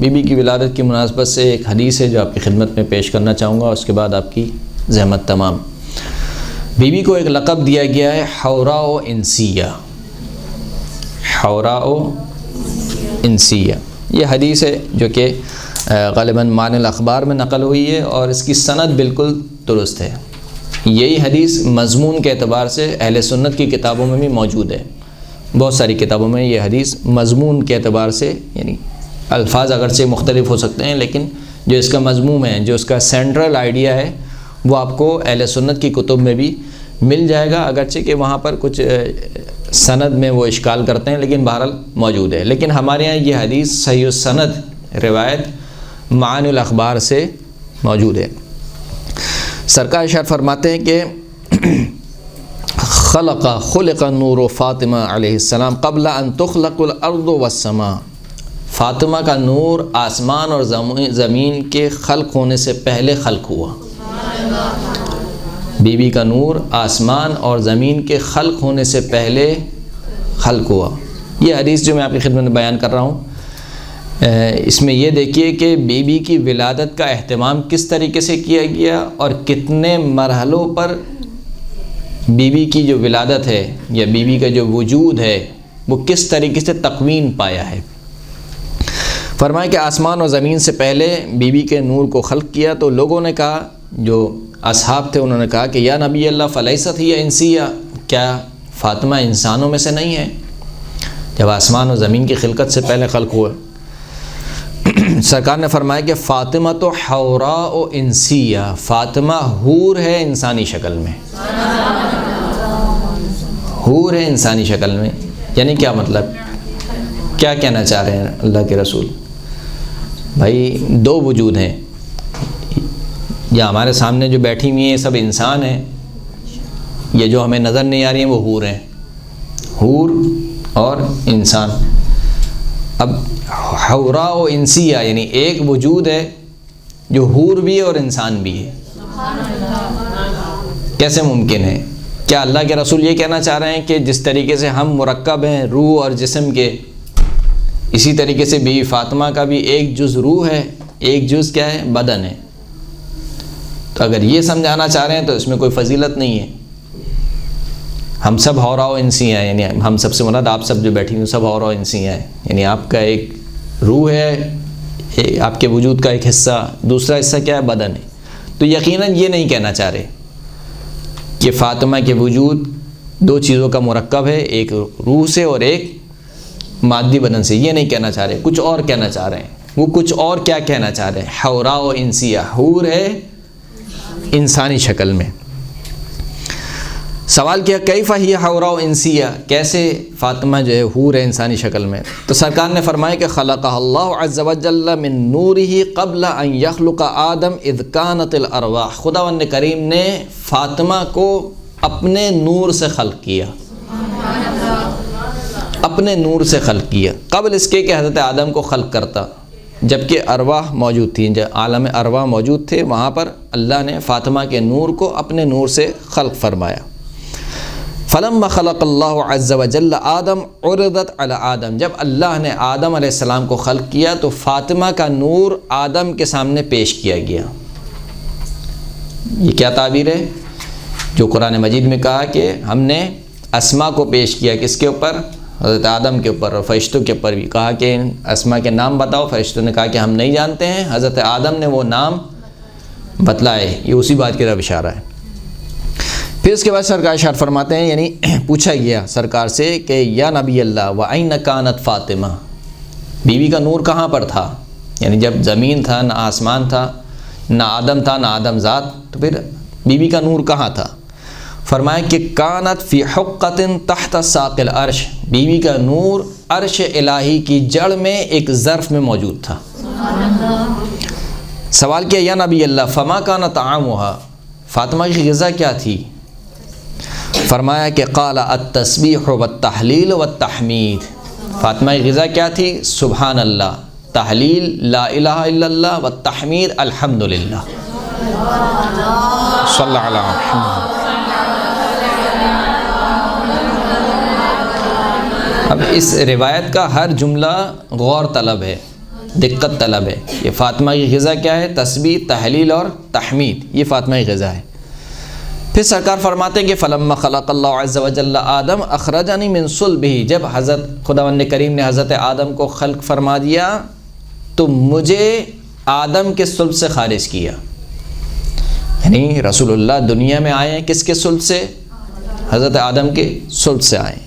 Be be کی ولادت کی مناسبت سے ایک حدیث ہے جو آپ کی خدمت میں پیش کرنا چاہوں گا، اس کے بعد آپ کی زحمت تمام۔ بی بی کو ایک لقب دیا گیا ہے حوراء و انسیہ، حوراء و انسیہ۔ یہ حدیث ہے جو کہ غالباً معانی الاخبار میں نقل ہوئی ہے اور اس کی سند بالکل درست ہے۔ یہی حدیث مضمون کے اعتبار سے اہل سنت کی کتابوں میں بھی موجود ہے، بہت ساری کتابوں میں یہ حدیث مضمون کے اعتبار سے، یعنی الفاظ اگرچہ مختلف ہو سکتے ہیں لیکن جو اس کا مضمون ہے، جو اس کا سینٹرل آئیڈیا ہے، وہ آپ کو اہل سنت کی کتب میں بھی مل جائے گا، اگرچہ کہ وہاں پر کچھ سند میں وہ اشکال کرتے ہیں لیکن بہرحال موجود ہے۔ لیکن ہمارے یہاں یہ حدیث صحیح السند روایت معانی الاخبار سے موجود ہے۔ سرکار ارشاد فرماتے ہیں کہ خلق نور فاطمہ علیہ السلام قبل ان تخلق الارض والسماء، فاطمہ کا نور آسمان اور زمین کے خلق ہونے سے پہلے خلق ہوا۔ بی بی کا نور آسمان اور زمین کے خلق ہونے سے پہلے خلق ہوا۔ یہ حدیث جو میں آپ کی خدمت میں بیان کر رہا ہوں، اس میں یہ دیکھیے کہ بی بی کی ولادت کا اہتمام کس طریقے سے کیا گیا اور کتنے مرحلوں پر بی بی کی جو ولادت ہے یا بی بی کا جو وجود ہے وہ کس طریقے سے تکوین پایا ہے۔ فرمایا کہ آسمان اور زمین سے پہلے بی بی کے نور کو خلق کیا تو لوگوں نے کہا، جو اصحاب تھے انہوں نے کہا کہ یا نبی اللہ فلیست ہی انسیہ، کیا فاطمہ انسانوں میں سے نہیں ہے جب آسمان اور زمین کی خلقت سے پہلے خلق ہوا؟ سرکار نے فرمایا کہ فاطمہ تو حوراء و انسیہ، فاطمہ حور ہے انسانی شکل میں، حور ہے انسانی شکل میں۔ یعنی کیا مطلب، کیا کہنا چاہ رہے ہیں اللہ کے رسول؟ بھائی دو وجود ہیں، یا ہمارے سامنے جو بیٹھی ہوئی ہیں یہ سب انسان ہیں، یہ جو ہمیں نظر نہیں آ رہی ہیں وہ حور ہیں، حور اور انسان۔ اب حوراء و انسیہ یعنی ایک وجود ہے جو حور بھی ہے اور انسان بھی ہے، کیسے ممکن ہے؟ کیا اللہ کے رسول یہ کہنا چاہ رہے ہیں کہ جس طریقے سے ہم مرکب ہیں روح اور جسم کے، اسی طریقے سے بیوی فاطمہ کا بھی ایک جز روح ہے، ایک جز کیا ہے؟ بدن ہے۔ تو اگر یہ سمجھانا چاہ رہے ہیں تو اس میں کوئی فضیلت نہیں ہے۔ ہم سب حوراء و انسیہ ہیں، یعنی ہم سب سے مراد آپ سب جو بیٹھی ہیں سب حوراء و انسیہ ہیں، یعنی آپ کا ایک روح ہے، آپ کے وجود کا ایک حصہ، دوسرا حصہ کیا ہے؟ بدن ہے۔ تو یقیناً یہ نہیں کہنا چاہ رہے کہ فاطمہ کے وجود دو چیزوں کا مرکب ہے، ایک روح سے اور ایک مادی بدن سے، یہ نہیں کہنا چاہ رہے، کچھ اور کہنا چاہ رہے ہیں۔ وہ کچھ اور کیا کہنا چاہ رہے ہیں؟ حوراء و انسیہ، حور ہے انسانی شکل میں۔ سوال کیا کیف ہی حوراء و انسیہ، کیسے فاطمہ جو ہے حور ہے انسانی شکل میں؟ تو سرکار نے فرمایا کہ خلقہ اللہ عز وجل من نورہ قبل ان یخلق آدم اذ کانت الارواح، خداوند کریم نے فاطمہ کو اپنے نور سے خلق کیا، اپنے نور سے خلق کیا، قبل اس کے کہ حضرت آدم کو خلق کرتا، جبکہ ارواح موجود تھیں، جب عالم ارواح موجود تھے وہاں پر اللہ نے فاطمہ کے نور کو اپنے نور سے خلق فرمایا۔ فلما خلق اللہ عز وجل آدم عرضت علی آدم، جب اللہ نے آدم علیہ السلام کو خلق کیا تو فاطمہ کا نور آدم کے سامنے پیش کیا گیا۔ یہ کیا تعبیر ہے؟ جو قرآن مجید میں کہا کہ ہم نے اسماء کو پیش کیا، کس کے اوپر؟ حضرت آدم کے اوپر اور فرشتوں کے اوپر بھی کہا کہ اسماء کے نام بتاؤ، فرشتوں نے کہا کہ ہم نہیں جانتے ہیں، حضرت آدم نے وہ نام بتلائے، یہ اسی بات کی طرف اشارہ ہے۔ پھر اس کے بعد سرکار ارشاد فرماتے ہیں، یعنی پوچھا گیا سرکار سے کہ یا نبی اللہ وَأَيْنَ كَانَتْ فاطمہ، بیوی کا نور کہاں پر تھا؟ یعنی جب زمین تھا، نہ آسمان تھا، نہ آدم تھا، نہ آدم ذات، تو پھر بیوی کا نور کہاں تھا؟ فرمایا کہ کانت فی حقۃ تحت ساق العرش، بیوی کا نور عرش الہی کی جڑ میں ایک ظرف میں موجود تھا۔ سوال کیا یا نبی اللہ فما کان طعامها، فاطمہ کی غذا کیا تھی؟ فرمایا کہ قال التسبیح والتحلیل والتحمید، فاطمہ کی غذا کیا تھی؟ سبحان اللہ، تحلیل لا الہ الا اللہ، والتحمید الحمدللہ۔ صلی اللہ علیہ وسلم۔ اب اس روایت کا ہر جملہ غور طلب ہے، دقت طلب ہے. یہ فاطمہ کی غذا کیا ہے؟ تسبیح، تحلیل اور تحمید، یہ فاطمہ کی غذا ہے. پھر سرکار فرماتے ہیں کہ فلما خلق اللہ عز وجل آدم اخرجنی من صلبہ، جب حضرت خداوند کریم نے حضرت آدم کو خلق فرما دیا تو مجھے آدم کے صلب سے خارج کیا. یعنی رسول اللہ دنیا میں آئے ہیں کس کے صلب سے؟ حضرت آدم کے صلب سے آئے.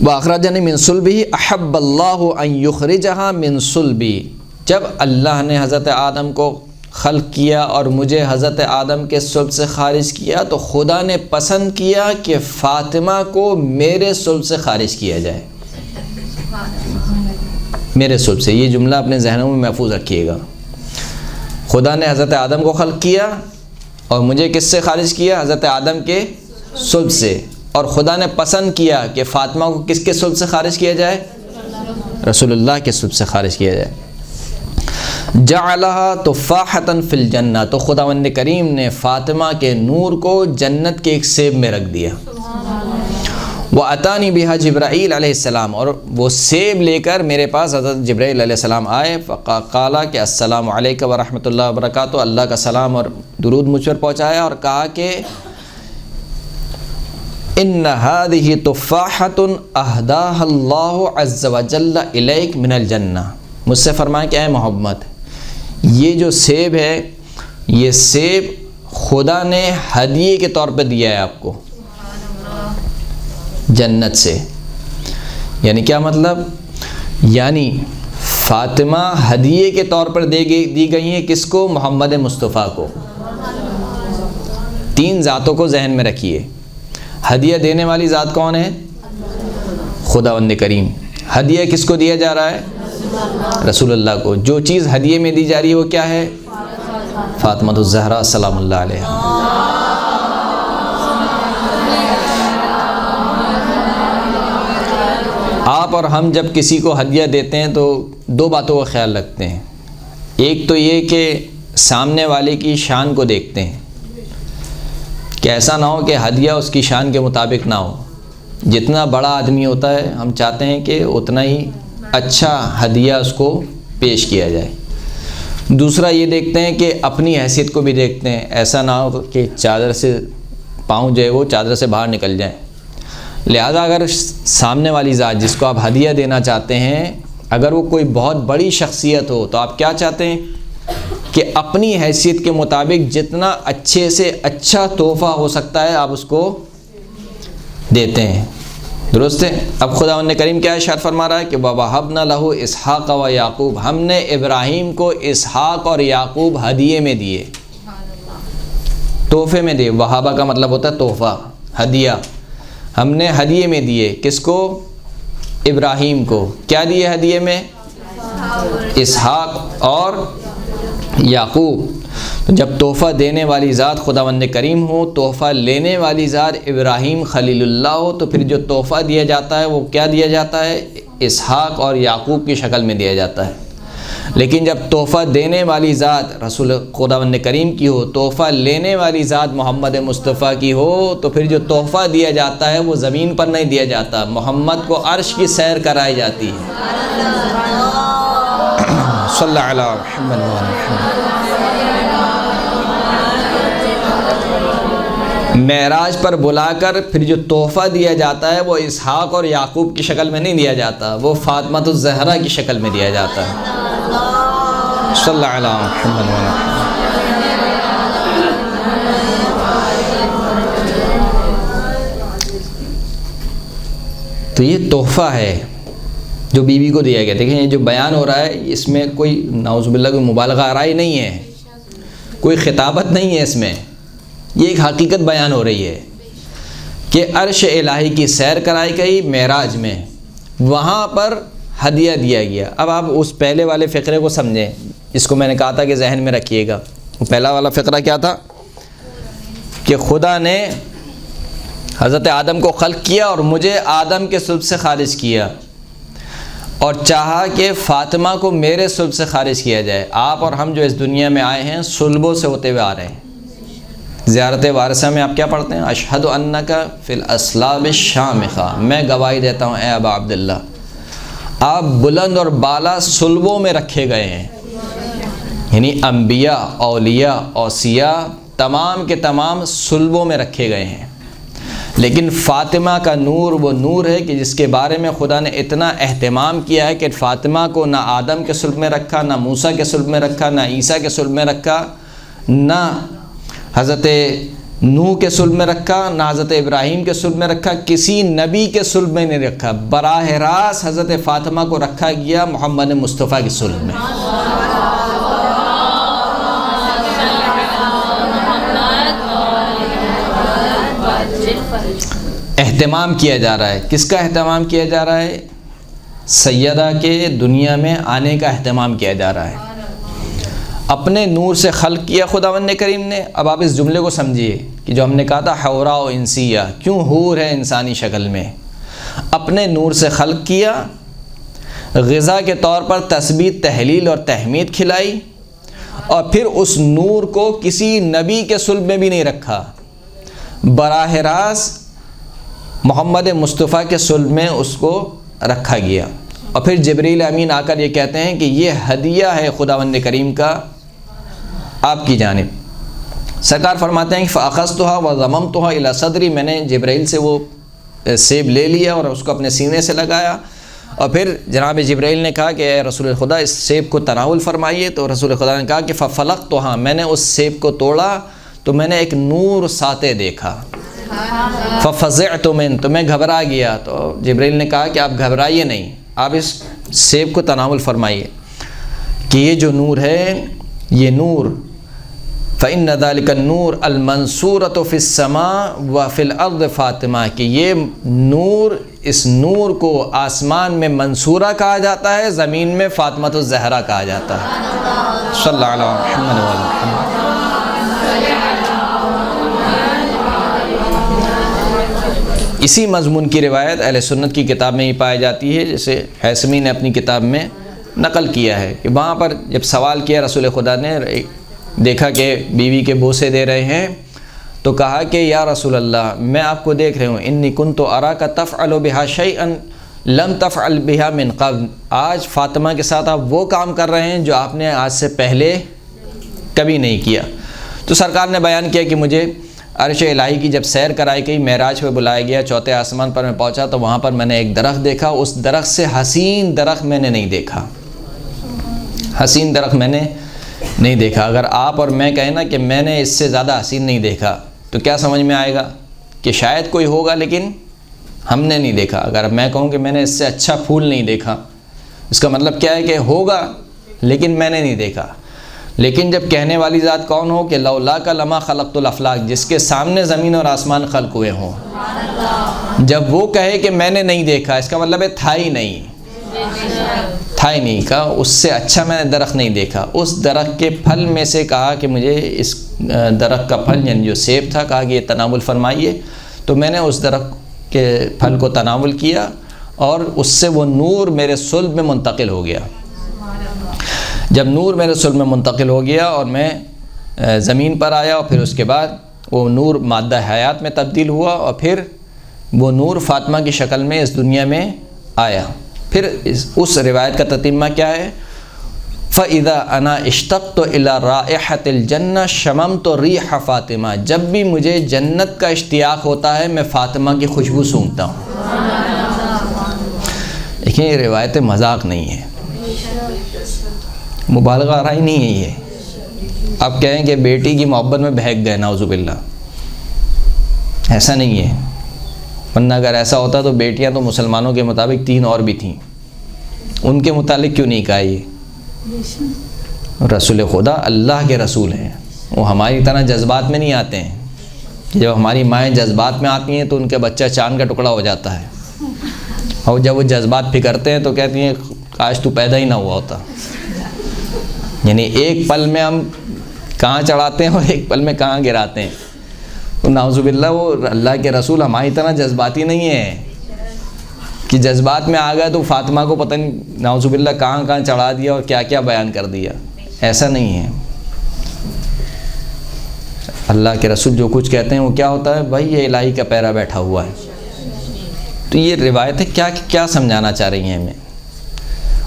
وَأَخْرَجَنِي مِن صُلْبِهِ أَحَبَّ اللَّهُ أَن يُخْرِجَهَا مِن صُلْبِي، جب اللہ نے حضرت آدم کو خلق کیا اور مجھے حضرت آدم کے صلب سے خارج کیا تو خدا نے پسند کیا کہ فاطمہ کو میرے صلب سے خارج کیا جائے. میرے صلب سے، یہ جملہ اپنے ذہنوں میں محفوظ رکھیے گا. خدا نے حضرت آدم کو خلق کیا اور مجھے کس سے خارج کیا؟ حضرت آدم کے صلب سے. اور خدا نے پسند کیا کہ فاطمہ کو کس کے صلب سے خارج کیا جائے؟ رسول اللہ کے صلب سے خارج کیا جائے. جعلہا تفاحۃ فی الجنہ، تو خداوند کریم نے فاطمہ کے نور کو جنت کے ایک سیب میں رکھ دیا. وَأَتَانِي بِهَا جبرائیل علیہ السلام، اور وہ سیب لے کر میرے پاس حضرت جبرائیل علیہ السلام آئے. فقال کہ السلام علیکم ورحمۃ اللہ وبرکاتہ، اللہ کا سلام اور درود مجھ پر پہنچایا، اور کہا کہ ان هذه تفاحۃ اهداها اللہ عز وجل الیک من الجنہ، مجھ سے فرمایا کہ اے محمد یہ جو سیب ہے یہ سیب خدا نے ہدیے کے طور پہ دیا ہے آپ کو جنت سے. یعنی کیا مطلب؟ یعنی فاطمہ ہدیے کے طور پر دی گئی ہیں کس کو؟ محمد مصطفیٰ کو. 3 ذاتوں کو ذہن میں رکھیے. ہدیہ دینے والی ذات کون ہے؟ خداوند کریم. ہدیہ کس کو دیا جا رہا ہے؟ رسول اللہ کو. جو چیز ہدیے میں دی جا رہی ہے وہ کیا ہے؟ فاطمہ الزہرا سلام اللہ علیہا. آپ اور ہم جب کسی کو ہدیہ دیتے ہیں تو 2 باتوں کا خیال رکھتے ہیں. ایک تو یہ کہ سامنے والے کی شان کو دیکھتے ہیں کہ ایسا نہ ہو کہ ہدیہ اس کی شان کے مطابق نہ ہو. جتنا بڑا آدمی ہوتا ہے ہم چاہتے ہیں کہ اتنا ہی اچھا ہدیہ اس کو پیش کیا جائے. دوسرا یہ دیکھتے ہیں کہ اپنی حیثیت کو بھی دیکھتے ہیں، ایسا نہ ہو کہ چادر سے پاؤں جو ہے وہ چادر سے باہر نکل جائیں. لہذا اگر سامنے والی ذات جس کو آپ ہدیہ دینا چاہتے ہیں اگر وہ کوئی بہت بڑی شخصیت ہو تو آپ کیا چاہتے ہیں کہ اپنی حیثیت کے مطابق جتنا اچھے سے اچھا تحفہ ہو سکتا ہے آپ اس کو دیتے ہیں. درست ہے. اب خداوند کریم کیا ارشاد فرما رہا ہے کہ وَوَهَبْنَا لَهُ إِسْحَاقَ وَيَعْقُوبَ، ہم نے ابراہیم کو اسحاق اور یعقوب ہدیے میں دیے، تحفے میں دیے. وہابہ کا مطلب ہوتا ہے تحفہ، ہدیہ. ہم نے ہدیے میں دیے کس کو؟ ابراہیم کو. کیا دیے ہدیے میں؟ اسحاق اور یعقوب. تو جب تحفہ دینے والی ذات خداوند کریم ہو، تحفہ لینے والی ذات ابراہیم خلیل اللہ ہو، تو پھر جو تحفہ دیا جاتا ہے وہ کیا دیا جاتا ہے؟ اسحاق اور یعقوب کی شکل میں دیا جاتا ہے. لیکن جب تحفہ دینے والی ذات رسول خداوند کریم کی ہو، تحفہ لینے والی ذات محمد مصطفیٰ کی ہو، تو پھر جو تحفہ دیا جاتا ہے وہ زمین پر نہیں دیا جاتا، محمد کو عرش کی سیر کرائی جاتی ہے. صلی اللہ علیہ وسلم. معراج پر بلا کر پھر جو تحفہ دیا جاتا ہے وہ اسحاق اور یعقوب کی شکل میں نہیں دیا جاتا، وہ فاطمہ الزہرا کی شکل میں دیا جاتا ہے. صلی اللہ علیہ وسلم. تو یہ تحفہ ہے جو بیوی کو دیا گیا. دیکھیں یہ جو بیان ہو رہا ہے اس میں کوئی نعوذ باللہ کوئی مبالغہ آرائی نہیں ہے، کوئی خطابت نہیں ہے اس میں. یہ ایک حقیقت بیان ہو رہی ہے کہ عرش الہی کی سیر کرائی گئی معراج میں، وہاں پر ہدیہ دیا گیا. اب آپ اس پہلے والے فقرے کو سمجھیں، اس کو میں نے کہا تھا کہ ذہن میں رکھیے گا. وہ پہلا والا فقرہ کیا تھا کہ خدا نے حضرت آدم کو خلق کیا اور مجھے آدم کے صلب سے خارج کیا اور چاہا کہ فاطمہ کو میرے صلب سے خارج کیا جائے. آپ اور ہم جو اس دنیا میں آئے ہیں صلبوں سے ہوتے ہوئے آ رہے ہیں. زیارت وارثہ میں آپ کیا پڑھتے ہیں؟ اشہد انک فی الاصلاب الشامخہ، میں گواہی دیتا ہوں اے ابا عبداللہ آپ بلند اور بالا صلبوں میں رکھے گئے ہیں، یعنی انبیاء، اولیاء، اوصیاء تمام کے تمام صلبوں میں رکھے گئے ہیں، لیکن فاطمہ کا نور وہ نور ہے کہ جس کے بارے میں خدا نے اتنا اہتمام کیا ہے کہ فاطمہ کو نہ آدم کے صلب میں رکھا، نہ موسیٰ کے صلب میں رکھا، نہ عیسیٰ کے صلب میں رکھا، نہ حضرت نوح کے صلب میں رکھا، نہ حضرت ابراہیم کے صلب میں رکھا، کسی نبی کے صلب میں نہیں رکھا، براہ راست حضرت فاطمہ کو رکھا گیا محمد مصطفیٰ کے صلب میں۔ اہتمام کیا جا رہا ہے، کس کا اہتمام کیا جا رہا ہے؟ سیدہ کے دنیا میں آنے کا اہتمام کیا جا رہا ہے۔ اپنے نور سے خلق کیا خداوند کریم نے۔ اب آپ اس جملے کو سمجھیے کہ جو ہم نے کہا تھا حورا و انسیہ، کیوں حور ہے انسانی شکل میں؟ اپنے نور سے خلق کیا، غذا کے طور پر تسبیح، تحلیل اور تحمید کھلائی، اور پھر اس نور کو کسی نبی کے صلب میں بھی نہیں رکھا، براہ راست محمد مصطفیٰ کے صلب میں اس کو رکھا گیا۔ اور پھر جبریل امین آ کر یہ کہتے ہیں کہ یہ ہدیہ ہے خداوند کریم کا آپ کی جانب۔ سرکار فرماتے ہیں کہ فَأَخَذْتُهَا وَضَمَمْتُهَا إِلَى صَدْرِي، میں نے جبرائیل سے وہ سیب لے لیا اور اس کو اپنے سینے سے لگایا، اور پھر جناب جبرائیل نے کہا کہ اے رسول خدا اس سیب کو تناول فرمائیے، تو رسول خدا نے کہا کہ فَفَلَقْتُهَا، میں نے اس سیب کو توڑا تو میں نے ایک نور ساطع دیکھا، فَفَزِعْتُ مِنْ، تو میں گھبرا گیا، تو جبرائیل نے کہا کہ آپ گھبرائیے نہیں، آپ اس سیب کو تناول فرمائیے کہ یہ جو نور ہے، یہ نور فَإِنَّ ذَلِكَ النُّورَ الْمَنْصُورَةُ فِي السَّمَاءِ وَفِي الْأَرْضِ فاطمہ، کہ یہ نور، اس نور کو آسمان میں منصورہ کہا جاتا ہے، زمین میں فاطمۃ الزہرا کہا جاتا ہے۔ صلی اللہ علیہ وسلم۔ اسی مضمون کی روایت اہل سنت کی کتاب میں ہی پائی جاتی ہے، جسے حیثمی نے اپنی کتاب میں نقل کیا ہے کہ وہاں پر جب سوال کیا رسول خدا نے، دیکھا کہ بیوی کے بوسے دے رہے ہیں، تو کہا کہ یا رسول اللہ میں آپ کو دیکھ رہے ہوں، انی کنت اراک تفعل بها شیئا لم تفعل بها من قبل، آج فاطمہ کے ساتھ آپ وہ کام کر رہے ہیں جو آپ نے آج سے پہلے کبھی نہیں کیا۔ تو سرکار نے بیان کیا کہ مجھے عرش الہی کی جب سیر کرائی گئی، معراج پہ بلایا گیا، چوتھے آسمان پر میں پہنچا تو وہاں پر میں نے ایک درخت دیکھا، اس درخت سے حسین درخت میں نے نہیں دیکھا، حسین درخت میں نے نہیں دیکھا۔ اگر آپ اور میں کہیں نا کہ میں نے اس سے زیادہ حسین نہیں دیکھا تو کیا سمجھ میں آئے گا؟ کہ شاید کوئی ہوگا لیکن ہم نے نہیں دیکھا۔ اگر میں کہوں کہ میں نے اس سے اچھا پھول نہیں دیکھا، اس کا مطلب کیا ہے کہ ہوگا لیکن میں نے نہیں دیکھا۔ لیکن جب کہنے والی ذات کون ہو کہ لولاک لما خلقت الافلاک، جس کے سامنے زمین اور آسمان خلق ہوئے ہوں، جب وہ کہے کہ میں نے نہیں دیکھا، اس کا مطلب ہے تھا ہی نہیں، تھا ہی نہیں، کہا اس سے اچھا میں نے درخت نہیں دیکھا۔ اس درخت کے پھل میں سے کہا کہ مجھے اس درخت کا پھل، یعنی جو سیب تھا، کہا کہ یہ تناول فرمائیے، تو میں نے اس درخت کے پھل کو تناول کیا اور اس سے وہ نور میرے صلب میں منتقل ہو گیا۔ جب نور میرے صلب میں منتقل ہو گیا اور میں زمین پر آیا، اور پھر اس کے بعد وہ نور مادہ حیات میں تبدیل ہوا، اور پھر وہ نور فاطمہ کی شکل میں اس دنیا میں آیا۔ پھر اس روایت کا تتمہ کیا ہے؟ فَإِذَا أَنَا اشْتَقْتُ إِلَى رَائِحَةِ الْجَنَّةِ شَمَمْتُ رِيحَ فاطمہ، جب بھی مجھے جنت کا اشتیاق ہوتا ہے میں فاطمہ کی خوشبو سونگھتا ہوں۔ دیکھیں یہ روایت مذاق نہیں ہے، مبالغہ آرائی نہیں ہے یہ۔ آپ کہیں کہ بیٹی کی محبت میں بہک گئے، نعوذ باللہ، ایسا نہیں ہے۔ ورنہ اگر ایسا ہوتا تو بیٹیاں تو مسلمانوں کے مطابق 3 اور بھی تھیں، ان کے متعلق کیوں نہیں کہا یہ؟ رسول خدا اللہ کے رسول ہیں، وہ ہماری طرح جذبات میں نہیں آتے ہیں۔ جب ہماری مائیں جذبات میں آتی ہیں تو ان کے بچہ چاند کا ٹکڑا ہو جاتا ہے، اور جب وہ جذبات پھکرتے ہیں تو کہتی ہیں کاش تو پیدا ہی نہ ہوا ہوتا۔ یعنی ایک پل میں ہم کہاں چڑھاتے ہیں اور ایک پل میں کہاں گراتے ہیں۔ تو نعوذ باللہ وہ اللہ کے رسول ہماری طرح جذباتی نہیں ہیں کہ جذبات میں آ گئے تو فاطمہ کو پتہ نہیں نعوذ باللہ کہاں کہاں چڑھا دیا اور کیا کیا بیان کر دیا، ایسا نہیں ہے۔ اللہ کے رسول جو کچھ کہتے ہیں وہ کیا ہوتا ہے؟ بھائی یہ الہی کا پیرا بیٹھا ہوا ہے۔ تو یہ روایتیں کیا سمجھانا چاہ رہی ہیں ہمیں،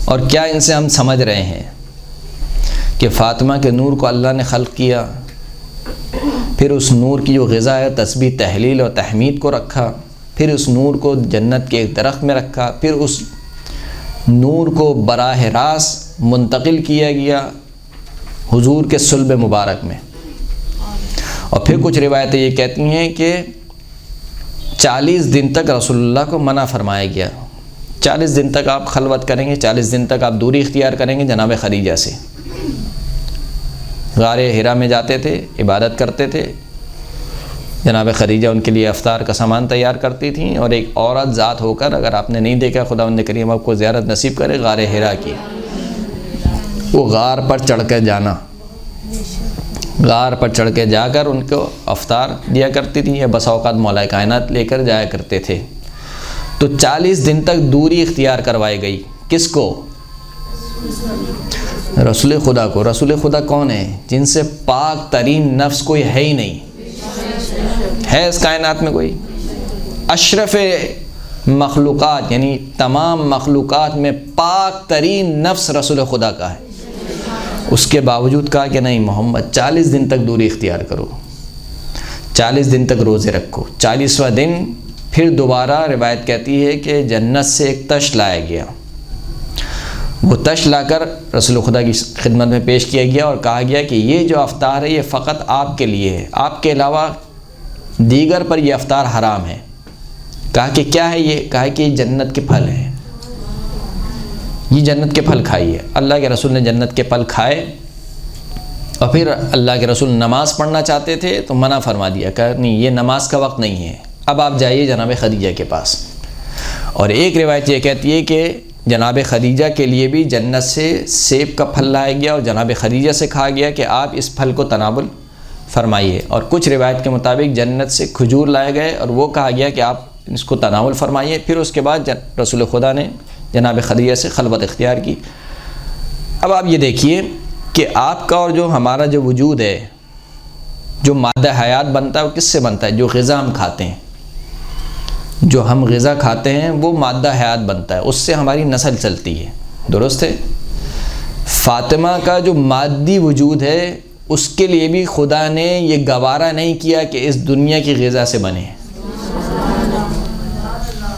اور کیا ان سے ہم سمجھ رہے ہیں کہ فاطمہ کے نور کو اللہ نے خلق کیا، پھر اس نور کی جو غذا ہے تسبیح تحلیل اور تحمید کو رکھا، پھر اس نور کو جنت کے ایک درخت میں رکھا، پھر اس نور کو براہ راست منتقل کیا گیا حضور کے صلب مبارک میں۔ اور پھر کچھ روایتیں یہ کہتی ہیں کہ 40 دن تک رسول اللہ کو منع فرمایا گیا، 40 دن تک آپ خلوت کریں گے، 40 دن تک آپ دوری اختیار کریں گے جناب خدیجہ سے۔ غار حرا میں جاتے تھے، عبادت کرتے تھے، جناب خدیجہ ان کے لیے افطار کا سامان تیار کرتی تھیں، اور ایک عورت ذات ہو کر، اگر آپ نے نہیں دیکھا خداوند کریم آپ کو زیارت نصیب کرے غار حرا کی، وہ غار پر چڑھ کے جانا، غار پر چڑھ کے جا کر ان کو افطار دیا کرتی تھیں، یا بسا اوقات مولا کائنات لے کر جایا کرتے تھے۔ تو 40 دن تک دوری اختیار کروائی گئی، کس کو؟ رسول خدا کو۔ رسول خدا کون ہے؟ جن سے پاک ترین نفس کوئی ہے ہی نہیں، ہے اس کائنات میں کوئی؟ اشرف مخلوقات، یعنی تمام مخلوقات میں پاک ترین نفس رسول خدا کا ہے۔ اس کے باوجود کہا کہ نہیں محمد 40 دن تک دوری اختیار کرو، 40 دن تک روزے رکھو۔ 40واں دن پھر دوبارہ روایت کہتی ہے کہ جنت سے ایک تش لایا گیا، وہ تش لا کر رسول خدا کی خدمت میں پیش کیا گیا اور کہا گیا کہ یہ جو افطار ہے یہ فقط آپ کے لیے ہے، آپ کے علاوہ دیگر پر یہ افطار حرام ہے۔ کہا کہ کیا ہے یہ؟ کہا کہ یہ جنت کے پھل ہیں، یہ جنت کے پھل کھائیے۔ اللہ کے رسول نے جنت کے پھل کھائے، اور پھر اللہ کے رسول نماز پڑھنا چاہتے تھے تو منع فرما دیا، کہا نہیں یہ نماز کا وقت نہیں ہے، اب آپ جائیے جناب خدیجہ کے پاس۔ اور ایک روایت یہ کہتی ہے کہ جناب خدیجہ کے لیے بھی جنت سے سیب کا پھل لایا گیا، اور جناب خدیجہ سے کہا گیا کہ آپ اس پھل کو تناول فرمائیے۔ اور کچھ روایت کے مطابق جنت سے کھجور لائے گئے، اور وہ کہا گیا کہ آپ اس کو تناول فرمائیے۔ پھر اس کے بعد رسول خدا نے جناب خدیجہ سے خلوت اختیار کی۔ اب آپ یہ دیکھیے کہ آپ کا اور جو ہمارا جو وجود ہے، جو مادہ حیات بنتا ہے وہ کس سے بنتا ہے؟ جو غذا ہم کھاتے ہیں، جو ہم غذا کھاتے ہیں وہ مادہ حیات بنتا ہے، اس سے ہماری نسل چلتی ہے، درست ہے؟ فاطمہ کا جو مادی وجود ہے اس کے لیے بھی خدا نے یہ گوارا نہیں کیا کہ اس دنیا کی غذا سے بنے،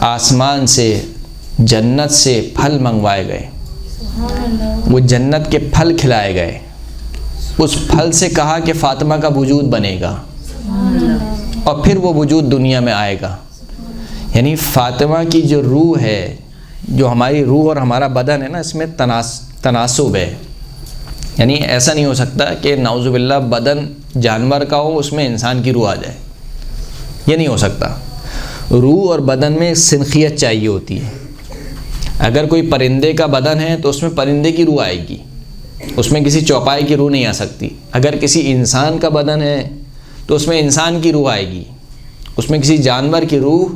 آسمان سے جنت سے پھل منگوائے گئے، وہ جنت کے پھل کھلائے گئے، اس پھل سے کہا کہ فاطمہ کا وجود بنے گا، اور پھر وہ وجود دنیا میں آئے گا۔ یعنی فاطمہ کی جو روح ہے، جو ہماری روح اور ہمارا بدن ہے نا، اس میں تناسب ہے۔ یعنی ایسا نہیں ہو سکتا کہ نعوذ باللہ بدن جانور کا ہو اس میں انسان کی روح آ جائے، یہ نہیں ہو سکتا۔ روح اور بدن میں سنخیت چاہیے ہوتی ہے۔ اگر کوئی پرندے کا بدن ہے تو اس میں پرندے کی روح آئے گی، اس میں کسی چوپائے کی روح نہیں آ سکتی۔ اگر کسی انسان کا بدن ہے تو اس میں انسان کی روح آئے گی، اس میں کسی جانور کی روح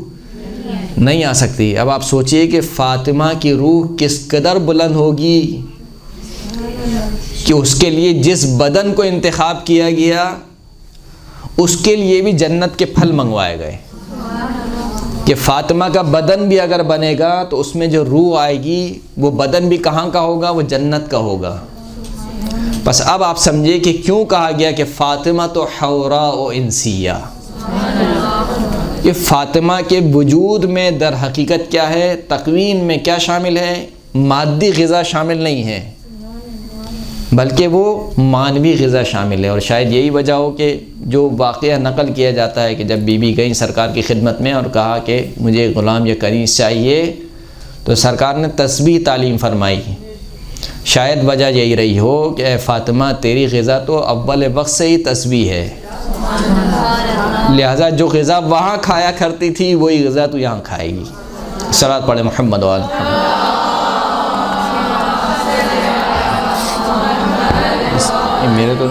نہیں آ سکتی۔ اب آپ سوچئے کہ فاطمہ کی روح کس قدر بلند ہوگی کہ اس کے لیے جس بدن کو انتخاب کیا گیا اس کے لیے بھی جنت کے پھل منگوائے گئے، کہ فاطمہ کا بدن بھی اگر بنے گا تو اس میں جو روح آئے گی وہ بدن بھی کہاں کا ہوگا؟ وہ جنت کا ہوگا۔ بس اب آپ سمجھے کہ کیوں کہا گیا کہ فاطمہ تو حوراء و انسیہ، کہ فاطمہ کے وجود میں در حقیقت کیا ہے؟ تکوین میں کیا شامل ہے؟ مادی غذا شامل نہیں ہے، بلکہ وہ معنوی غذا شامل ہے۔ اور شاید یہی وجہ ہو کہ جو واقعہ نقل کیا جاتا ہے کہ جب بی بی گئیں سرکار کی خدمت میں اور کہا کہ مجھے غلام یا کنیز چاہیے، تو سرکار نے تسبیح تعلیم فرمائی۔ شاید وجہ یہی رہی ہو کہ اے فاطمہ تیری غذا تو اول وقت سے ہی تسبیح ہے، لہٰذا جو غذا وہاں کھایا کرتی تھی وہی غذا تو یہاں کھائے گی۔ صلوات پڑھے محمد و آل محمد۔ میرے تو